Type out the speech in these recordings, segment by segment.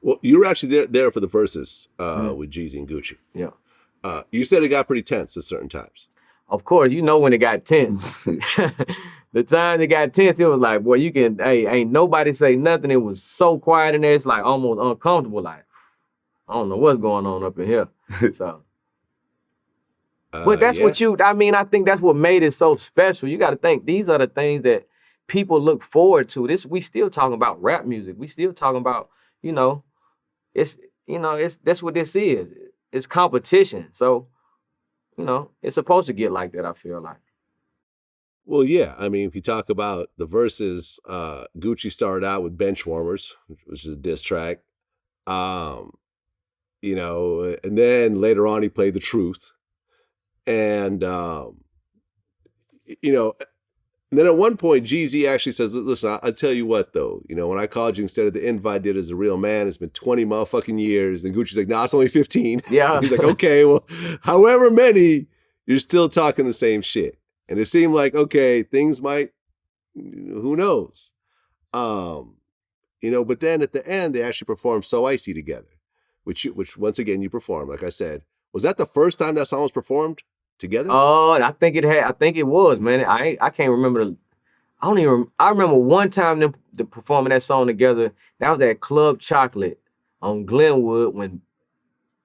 Well, you were actually there for the Verzuz with Jeezy and Gucci. Yeah. You said it got pretty tense at certain times. Of course, you know when it got tense. The time it got tense, it was like, boy, ain't nobody say nothing. It was so quiet in there, it's like almost uncomfortable. Like, I don't know what's going on up in here. So, but that's what I think that's what made it so special. You got to think these are the things that people look forward to. We still talking about rap music. We still talking about, that's what this is. It's competition. So, it's supposed to get like that, I feel like. Well, yeah. I mean, if you talk about the Verzuz, Gucci started out with Benchwarmers, which is a diss track. And then later on he played The Truth. And, and then at one point, Jeezy actually says, listen, I'll tell you what, though. When I called you, instead of the invite I did as a real man, it's been 20 motherfucking years. And Gucci's like, nah, it's only 15. Yeah. He's like, okay, well, however many, you're still talking the same shit. And it seemed like, okay, things might, who knows? But then at the end, they actually performed So Icey together, which once again, you performed, like I said. Was that the first time that song was performed together? Oh, I think it was, man. I can't remember. I remember one time them performing that song together. That was at Club Chocolate on Glenwood when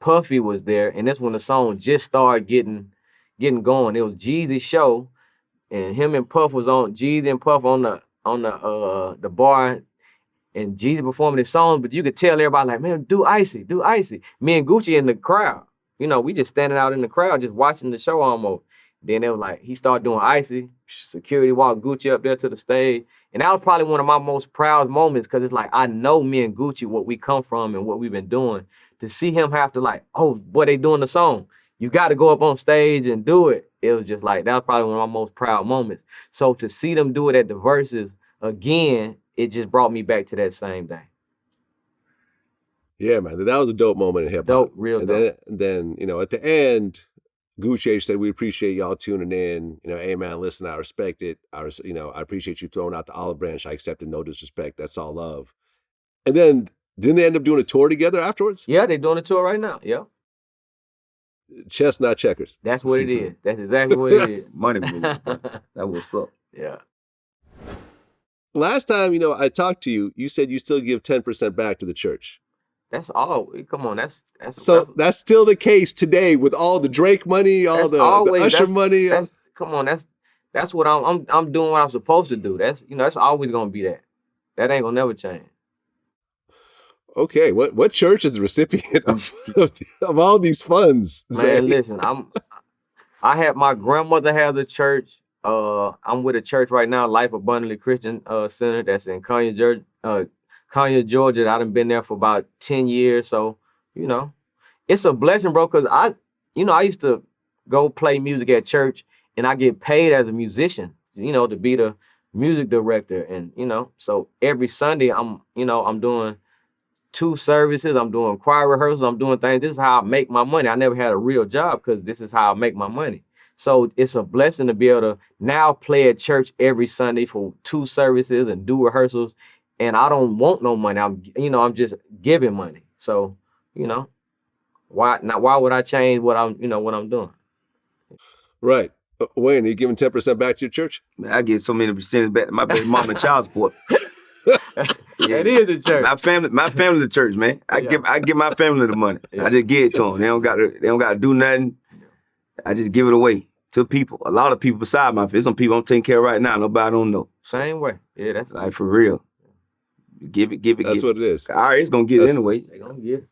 Puffy was there, and that's when the song just started getting going. It was Jeezy's show, and him and Puff was on Jeezy and Puff on the bar, and Jeezy performing his song. But you could tell everybody like, man, do Icey, do Icey. Me and Gucci in the crowd. We just standing out in the crowd, just watching the show almost. Then it was like, he started doing Icey, security walked Gucci up there to the stage. And that was probably one of my most proud moments because it's like, I know me and Gucci, what we come from and what we've been doing. To see him have to like, oh, boy, they doing the song. You got to go up on stage and do it. It was just like, that was probably one of my most proud moments. So to see them do it at the Verzuz again, it just brought me back to that same day. Yeah, man, that was a dope moment in hip hop. Dope, real dope. And then, at the end, Gucci said, "We appreciate y'all tuning in. Hey man, listen, I respect it. I appreciate you throwing out the olive branch. I accepted, no disrespect. That's all love." And then didn't they end up doing a tour together afterwards? Yeah, they're doing a tour right now. Yeah. Chess, not checkers. That's what it is. That's exactly what it is. Money move. That was up. Yeah. Last time, I talked to you, you said you still give 10% back to the church. That's all. Come on, that's that's still the case today with all the Drake money, all the Usher money. Come on, that's what I'm doing what I'm supposed to do. That's always gonna be that. That ain't gonna never change. Okay, what church is the recipient of all these funds? Man, listen, my grandmother has a church. I'm with a church right now, Life Abundantly Christian Center, that's in Conyers, Georgia. I done been there for about 10 years. So, it's a blessing, bro, because I used to go play music at church and I get paid as a musician, to be the music director. And, so every Sunday I'm doing 2 services. I'm doing choir rehearsals. I'm doing things. This is how I make my money. I never had a real job because this is how I make my money. So it's a blessing to be able to now play at church every Sunday for 2 services and do rehearsals. And I don't want no money. I'm just giving money. So, why would I change what I'm doing? Right. Wayne, are you giving 10% back to your church? Man, I get so many percentage back to my baby mama and child support. Yeah. It is the church. My family the church, man. I give my family the money. Yeah. I just give it to them. They don't got to do nothing. I just give it away to people. A lot of people beside my family. Some people I'm taking care of right now. Nobody don't know. Same way. Yeah, that's like for real. Give it. That's what it is. All right, it's gonna get it anyway. They gonna get it.